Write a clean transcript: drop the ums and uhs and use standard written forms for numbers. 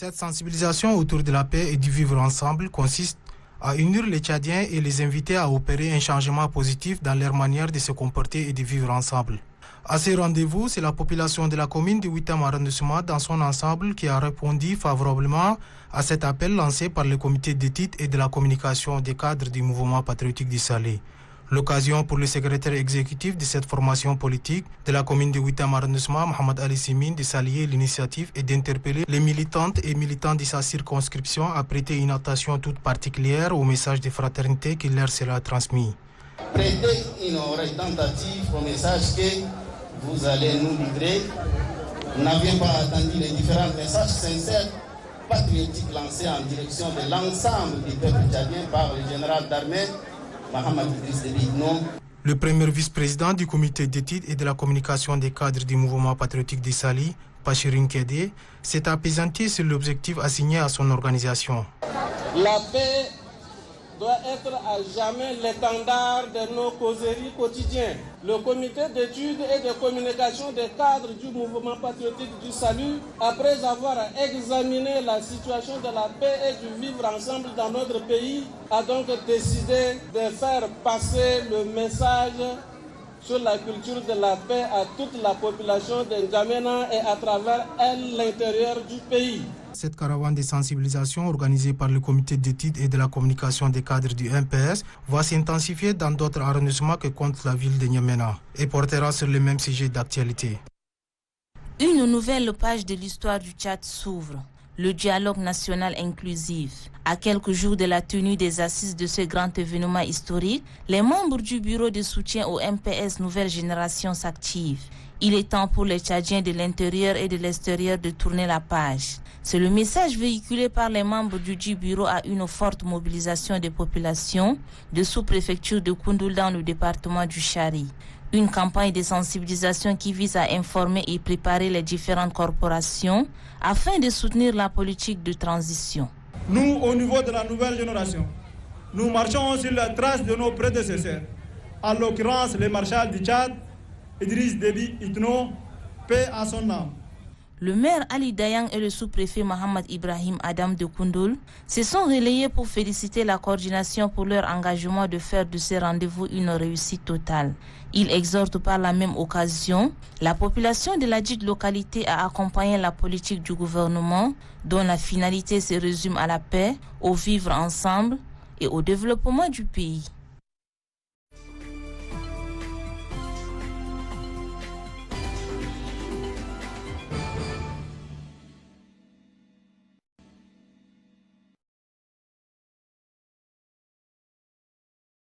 Cette sensibilisation autour de la paix et du vivre ensemble consiste à unir les Tchadiens et les inviter à opérer un changement positif dans leur manière de se comporter et de vivre ensemble. À ces rendez-vous, c'est la population de la commune du 8e arrondissement dans son ensemble qui a répondu favorablement à cet appel lancé par le comité d'éthique et de la communication des cadres du mouvement patriotique du Salé. L'occasion pour le secrétaire exécutif de cette formation politique de la commune du 8e arrondissement, Mohamed Ali Simine, de saluer l'initiative et d'interpeller les militantes et militants de sa circonscription à prêter une attention toute particulière au message de fraternité qui leur sera transmis. Prêtez une oreille tentative au message que vous allez nous livrer. Vous n'avez pas attendu les différents messages sincères, patriotiques lancés en direction de l'ensemble du peuple tchadien par le général d'armée, Le premier vice-président du comité d'études et de la communication des cadres du mouvement patriotique du Sali, Pachirin Kédé, s'est appesanti sur l'objectif assigné à son organisation. La paix doit être à jamais l'étendard de nos causeries quotidiennes. Le comité d'études et de communication des cadres du mouvement patriotique du Salut, après avoir examiné la situation de la paix et du vivre ensemble dans notre pays, a donc décidé de faire passer le message sur la culture de la paix à toute la population de N'Djamena et à travers elle l'intérieur du pays. Cette caravane de sensibilisation organisée par le comité d'études et de la communication des cadres du MPS va s'intensifier dans d'autres arrondissements que compte la ville de N'Djamena et portera sur le même sujet d'actualité. Une nouvelle page de l'histoire du Tchad s'ouvre. Le dialogue national inclusif. À quelques jours de la tenue des assises de ce grand événement historique, les membres du bureau de soutien au MPS Nouvelle Génération s'activent. Il est temps pour les Tchadiens de l'intérieur et de l'extérieur de tourner la page. C'est le message véhiculé par les membres du dit bureau à une forte mobilisation des populations de sous-préfecture de Koundoul dans le département du Chari. Une campagne de sensibilisation qui vise à informer et préparer les différentes corporations afin de soutenir la politique de transition. Nous, au niveau de la nouvelle génération, nous marchons sur la trace de nos prédécesseurs, en l'occurrence le marshal du Tchad, Idriss Déby Itno, paix à son âme. Le maire Ali Dayang et le sous-préfet Mohamed Ibrahim Adam de Koundoul se sont relayés pour féliciter la coordination pour leur engagement de faire de ces rendez-vous une réussite totale. Ils exhortent par la même occasion la population de la dite localité à accompagner la politique du gouvernement dont la finalité se résume à la paix, au vivre ensemble et au développement du pays.